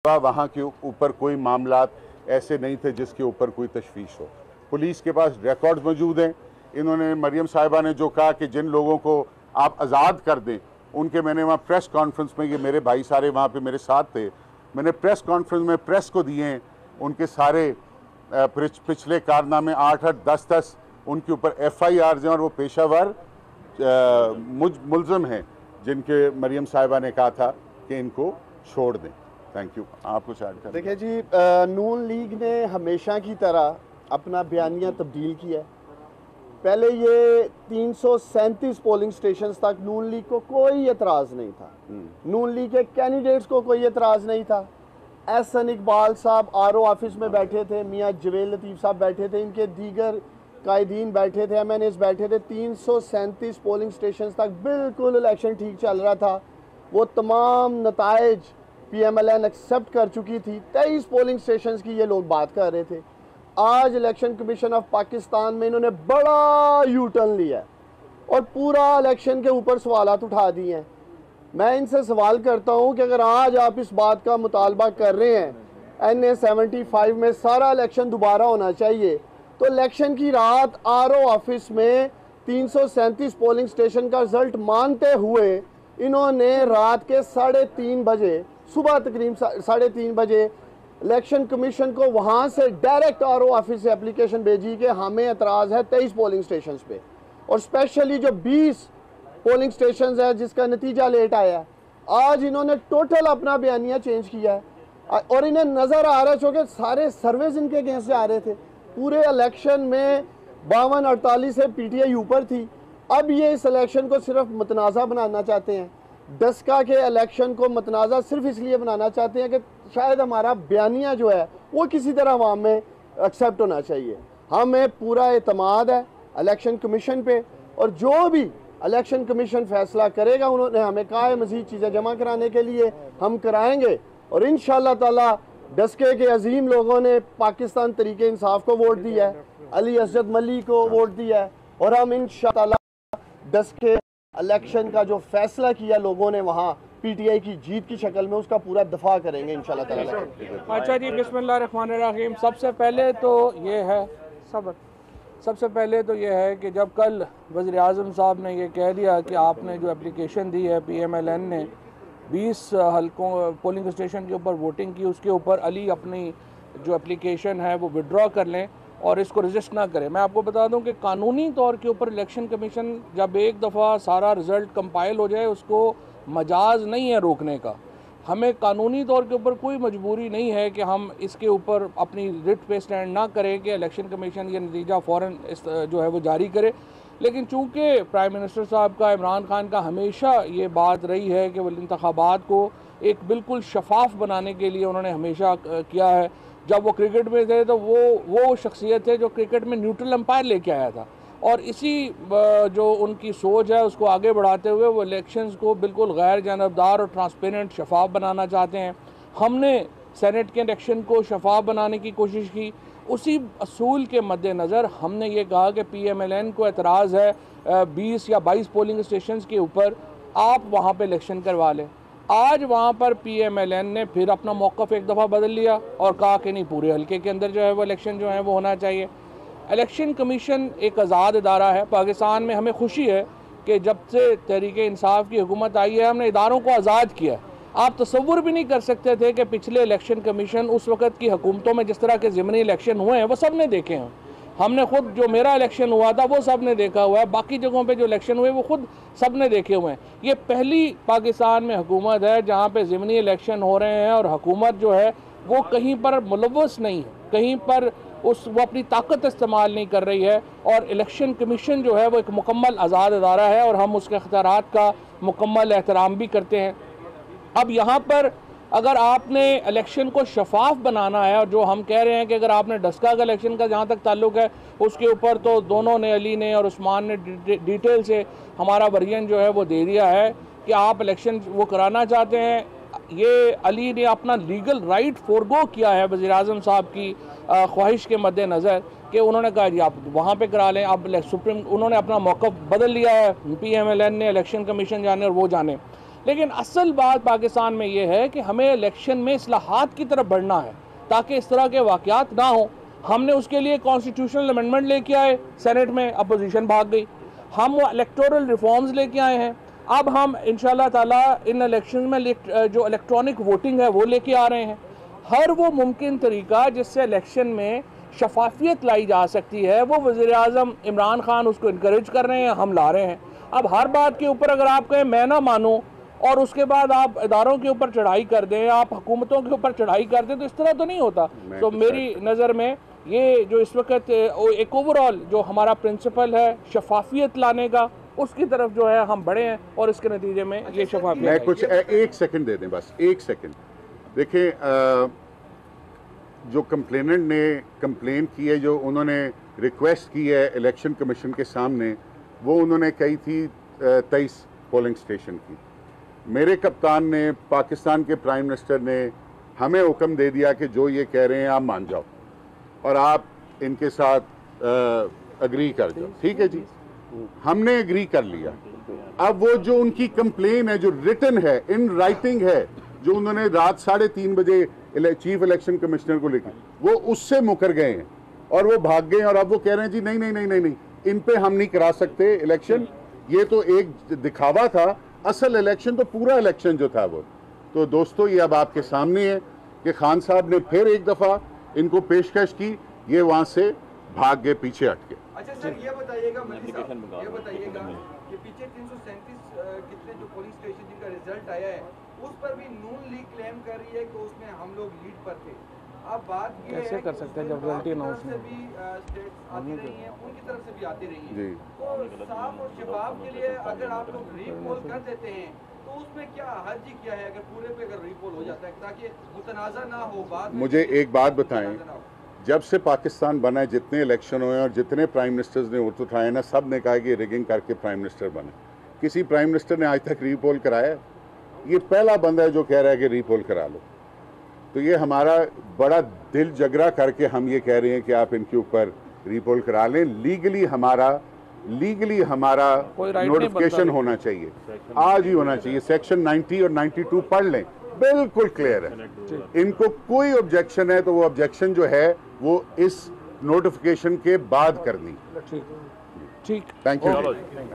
वहाँ के ऊपर कोई मामला ऐसे नहीं थे जिसके ऊपर कोई तशवीश हो। पुलिस के पास रिकॉर्ड्स मौजूद हैं। इन्होंने मरियम साहिबा ने जो कहा कि जिन लोगों को आप आज़ाद कर दें, उनके मैंने वहाँ प्रेस कॉन्फ्रेंस में, ये मेरे भाई सारे वहाँ पे मेरे साथ थे, मैंने प्रेस कॉन्फ्रेंस में प्रेस को दिए हैं उनके सारे पिछले कारनामे 8-8, 10-10 उनके ऊपर FIRs हैं और वो पेशावर मुलज़म हैं जिनके मरियम साहिबा ने कहा था कि इनको छोड़ दें। Thank you. आप कुछ ऐड करें। देखिए जी, नून लीग ने हमेशा की तरह अपना बयानिया तब्दील किया है। पहले ये 337 पोलिंग स्टेशंस तक नून लीग को कोई एतराज़ नहीं था, नून लीग के कैंडिडेट्स को कोई एतराज़ नहीं था। एहसन इकबाल साहब RO ऑफिस में बैठे थे, मियाँ जवेद लतीफ़ साहब बैठे थे, इनके दीगर कायदीन बैठे थे, MNAs बैठे थे। 337 पोलिंग स्टेशंस तक बिल्कुल इलेक्शन ठीक चल रहा था। वो तमाम नताइज PMLN एक्सेप्ट कर चुकी थी। 23 पोलिंग स्टेशंस की ये लोग बात कर रहे थे। आज इलेक्शन कमीशन ऑफ पाकिस्तान में इन्होंने बड़ा यू टर्न लिया है और पूरा इलेक्शन के ऊपर सवालात उठा दिए हैं। मैं इनसे सवाल करता हूं कि अगर आज आप इस बात का मुतालबा कर रहे हैं NA 75 में सारा इलेक्शन दोबारा होना चाहिए, तो इलेक्शन की रात RO ऑफिस में 337 पोलिंग स्टेशन का रिजल्ट मानते हुए इन्होंने रात के 3:30 बजे, सुबह तकरीबन 3:30 बजे इलेक्शन कमीशन को वहाँ से डायरेक्ट RO ऑफिस से एप्लीकेशन भेजी कि हमें एतराज़ है 23 पोलिंग स्टेशन पे, और स्पेशली जो 20 पोलिंग स्टेशन है जिसका नतीजा लेट आया है। आज इन्होंने टोटल अपना बयानिया चेंज किया है और इन्हें नज़र आ रहा है, चूँकि सारे सर्वेज इनके अगेंस्ट से आ रहे थे। पूरे इलेक्शन में 52-48 से PTI ऊपर थी। अब ये इस इलेक्शन को सिर्फ मुतनाज़ा बनाना चाहते हैं। डस्का के इलेक्शन को मुतनाज़ा सिर्फ इसलिए बनाना चाहते हैं कि शायद हमारा बयानिया जो है वो किसी तरह अवाम में एक्सेप्ट होना चाहिए। हमें पूरा एतमाद है इलेक्शन कमीशन पे, और जो भी इलेक्शन कमीशन फैसला करेगा, उन्होंने हमें कहा है मज़ीद चीज़ें जमा कराने के लिए, हम कराएंगे। और इंशाअल्लाह ताला डस्के के अजीम लोगों ने पाकिस्तान तरीके इंसाफ को वोट दिया है, अली असद मली को वोट दिया है, और हम इंशाअल्लाह डस्के इलेक्शन का जो फैसला किया लोगों ने वहाँ PTI की जीत की शक्ल में, उसका पूरा दफा करेंगे इंशाल्लाह ताला। अच्छा जी, बिस्मिल्लाहिर्रहमानिर्रहीम। सबसे पहले तो ये है कि जब कल वज़ीर आज़म साहब ने ये कह दिया कि आपने जो एप्लीकेशन दी है PMLN ने 20 हलकों पोलिंग स्टेशन के ऊपर वोटिंग की, उसके ऊपर अली अपनी जो एप्लीकेशन है वो विड्रॉ कर लें और इसको रजिस्टर ना करें। मैं आपको बता दूं कि कानूनी तौर के ऊपर इलेक्शन कमीशन जब एक दफ़ा सारा रिज़ल्ट कंपाइल हो जाए, उसको मजाज नहीं है रोकने का। हमें कानूनी तौर के ऊपर कोई मजबूरी नहीं है कि हम इसके ऊपर अपनी रिट पे स्टैंड ना करें कि इलेक्शन कमीशन ये नतीजा फ़ौरन जो है वो जारी करे। लेकिन चूँकि प्राइम मिनिस्टर साहब का, इमरान खान का हमेशा ये बात रही है कि वो इंतखाबात को एक बिल्कुल शफाफ बनाने के लिए उन्होंने हमेशा किया है। जब वो क्रिकेट में थे तो वो शख्सियत थे जो क्रिकेट में न्यूट्रल अंपायर लेके आया था, और इसी जो उनकी सोच है उसको आगे बढ़ाते हुए वो इलेक्शंस को बिल्कुल गैर जानबदार और ट्रांसपेरेंट शफाफ बनाना चाहते हैं। हमने सेनेट के इलेक्शन को शफाफ बनाने की कोशिश की। उसी असूल के मद्देनज़र हमने ये कहा कि PMLN को एतराज़ है 20 या 22 पोलिंग स्टेशंस के ऊपर, आप वहाँ पे इलेक्शन करवा लें। आज वहाँ पर PMLN ने फिर अपना मौक़िफ़ एक दफ़ा बदल लिया और कहा कि नहीं, पूरे हल्के के अंदर जो है वो इलेक्शन जो है वो होना चाहिए। इलेक्शन कमीशन एक आज़ाद इदारा है पाकिस्तान में। हमें खुशी है कि जब से तहरीके इंसाफ की हुकूमत आई है हमने इदारों को आज़ाद किया। आप तसव्वुर भी नहीं कर सकते थे कि पिछले इलेक्शन कमीशन उस वक़्त की हुकूमतों में जिस तरह के ज़िमनी इलेक्शन हुए हैं वो सब ने देखे हैं। हमने खुद, जो मेरा इलेक्शन हुआ था वो सब ने देखा हुआ है, बाकी जगहों पे जो इलेक्शन हुए वो खुद सब ने देखे हुए हैं। ये पहली पाकिस्तान में हुकूमत है जहाँ पे ज़िमनी इलेक्शन हो रहे हैं और हुकूमत जो है वो कहीं पर मुलव्वस नहीं है, कहीं पर वो अपनी ताकत इस्तेमाल नहीं कर रही है। और इलेक्शन कमीशन जो है वो एक मुकम्मल आज़ाद इदारा है और हम उसके इख्तियारात का मुकम्मल एहतराम भी करते हैं। अब यहाँ पर अगर आपने इलेक्शन को शफाफ बनाना है, और जो हम कह रहे हैं कि अगर आपने डस्का का इलेक्शन का जहाँ तक ताल्लुक़ है उसके ऊपर तो दोनों ने, अली ने और उस्मान ने डिटेल से हमारा वर्जन जो है वो दे दिया है कि आप इलेक्शन वो कराना चाहते हैं। ये अली ने अपना लीगल राइट फोरगो किया है वज़ीर आज़म साहब की ख्वाहिश के मद्देनज़र कि उन्होंने कहा जी आप वहाँ पे करा लें। अब उन्होंने अपना मौक़िफ़ बदल लिया है, PMLN ने, इलेक्शन कमीशन जाने और वो जाने। लेकिन असल बात पाकिस्तान में ये है कि हमें इलेक्शन में इस्लाहात की तरफ बढ़ना है ताकि इस तरह के वाक़यात ना हो। हमने उसके लिए कॉन्स्टिट्यूशनल अमेंडमेंट लेके आए, सेनेट में अपोजिशन भाग गई। हम इलेक्टोरल रिफॉर्म्स लेके आए हैं। अब हम इंशाल्लाह ताला इन इलेक्शन में जो इलेक्ट्रॉनिक वोटिंग है वो लेके आ रहे हैं। हर वो मुमकिन तरीका जिससे इलेक्शन में शफाफियत लाई जा सकती है वो वज़ीर आज़म इमरान खान उसको इनकरेज कर रहे हैं, हम ला रहे हैं। अब हर बात के ऊपर अगर आप कहें मैं ना मानूं और उसके बाद आप इदारों के ऊपर चढ़ाई कर दें, आप हुकूमतों के ऊपर चढ़ाई कर दें, तो इस तरह तो नहीं होता। तो मेरी नज़र में ये जो इस वक्त एक ओवरऑल जो हमारा प्रिंसिपल है शफाफियत लाने का, उसकी तरफ जो है हम बढ़े हैं और इसके नतीजे में ये शफाफियत। मैं कुछ एक सेकंड दे दें, बस एक सेकंड देखें। जो कंप्लेनेंट ने कंप्लेन की है, जो उन्होंने रिक्वेस्ट की है इलेक्शन कमीशन के सामने, वो उन्होंने कही थी 23 पोलिंग स्टेशन की। मेरे कप्तान ने, पाकिस्तान के प्राइम मिनिस्टर ने हमें हुक्म दे दिया कि जो ये कह रहे हैं आप मान जाओ और आप इनके साथ अग्री कर जाओ। ठीक है जी, हमने एग्री कर लिया। अब वो जो उनकी कंप्लेन है, जो रिटन है, इन राइटिंग है, जो उन्होंने रात 3:30 बजे चीफ इलेक्शन कमिश्नर को लिखी, वो उससे मुकर गए हैं और वो भाग गए और अब वो कह रहे हैं जी नहीं नहीं नहीं नहीं नहीं, इन पे हम नहीं करा सकते इलेक्शन। ये तो एक दिखावा था, असल इलेक्शन तो पूरा इलेक्शन जो था वो। तो दोस्तों ये अब आपके सामने है कि खान साहब ने फिर एक दफ़ा इनको पेशकश की, ये वहाँ से भाग गए, पीछे हट के। अच्छा सर, ये बताइएगा मलिक साहब, ये बताइएगा कि पीछे 337 कितने जो पोलिंग स्टेशन जिनका रिजल्ट आया है उस पर भी नून लीग क्लेम कर रही है कि उसमें हम लोग लीड पर थे। अब बात ये कैसे कर सकते हैं जब रिजल्ट अनाउंस से भी स्टेट्स आती रही हैं, उनकी तरफ से भी आती रही हैं, तो साफ और शफाफ के लिए अगर आप लोग रीपोल कर देते हैं तो उसमें क्या हर्जी क्या है अगर पूरे पे अगर रीपोल हो जाता है ताकि मुतनाज़ा ना हो। बात मुझे एक बात बताएं, जब से पाकिस्तान बना है, जितने इलेक्शन हुए और जितने प्राइम मिनिस्टर्स ने वोट उठाए ना, सब ने कहा कि रिगिंग करके प्राइम मिनिस्टर बने। किसी प्राइम मिनिस्टर ने आज तक रीपोल कराया? ये पहला बंदा है जो कह रहा है कि रीपोल करा लो। तो ये हमारा बड़ा दिल जगरा करके हम ये कह रहे हैं कि आप इनके ऊपर रीपोल करा लें। लीगली हमारा नोटिफिकेशन होना चाहिए, आज ही होना चाहिए। सेक्शन 90 और 92 पढ़ लें, बिल्कुल क्लियर है। इनको कोई ऑब्जेक्शन है तो वो ऑब्जेक्शन जो है वो इस नोटिफिकेशन के बाद करनी। ठीक, थैंक यू।